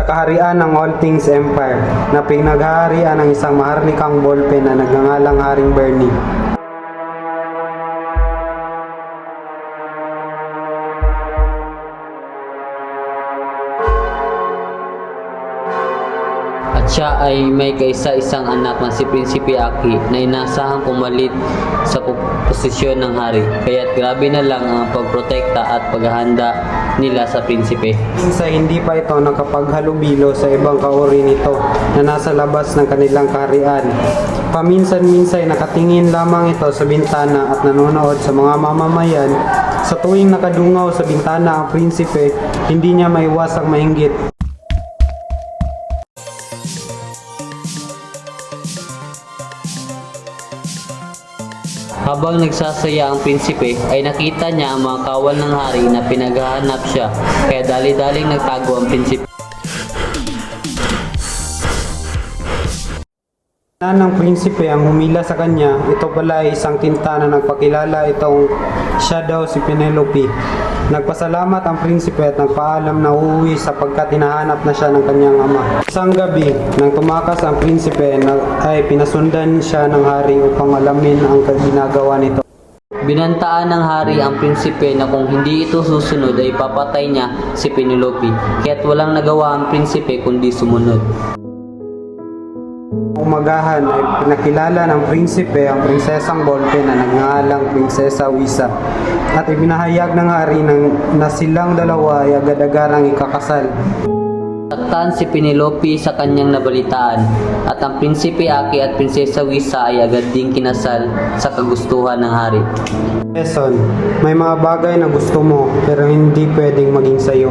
sa kaharian ng All Things Empire na pinaghaharian ng isang maharlikang ballpen na nagngangalang Haring Bernie. At siya ay may kaisa-isang anak na si Prinsipe Aki na inasahang pumalit sa posisyon ng hari. Kaya't grabe na lang ang pagprotekta at paghahanda nila sa prinsipe. Sa hindi pa ito nakapaghalubilo sa ibang kauri nito na nasa labas ng kanilang kaharian. Paminsan-minsan nakatingin lamang ito sa bintana at nanonood sa mga mamamayan. Sa tuwing nakadungaw sa bintana ang prinsipe, hindi niya maiwasang mainggit. Habang nagsasaya ang prinsipe ay nakita niya ang mga kawal ng hari na pinaghahanap siya, kaya dali-daling nagtago ang prinsipe. Ng prinsipe ang humila sa kanya, ito pala ay isang tinta na nagpakilala itong siya daw si Penelope. Nagpasalamat ang prinsipe at nagpaalam na uuwi sapagkat hinahanap na siya ng kanyang ama. Isang gabi, nang tumakas ang prinsipe ay pinasundan siya ng hari upang alamin ang ginagawa nito. Binantaan ng hari ang prinsipe na kung hindi ito susunod ay papatay niya si Penelope, kaya't walang nagawa ang prinsipe kundi sumunod. Umagahan ay pinakilala ng prinsipe ang prinsesang Ballpen na nagngangalang Prinsesa Wisa at ibinahayag ng hari na silang dalawa ay agad-agarang ikakasal. Saktan si Penelope sa kanyang nabalitaan at ang Prinsipe Aki at Prinsesa Wisa ay agad ding kinasal sa kagustuhan ng hari. Lesson, may mga bagay na gusto mo pero hindi pwedeng maging sayo.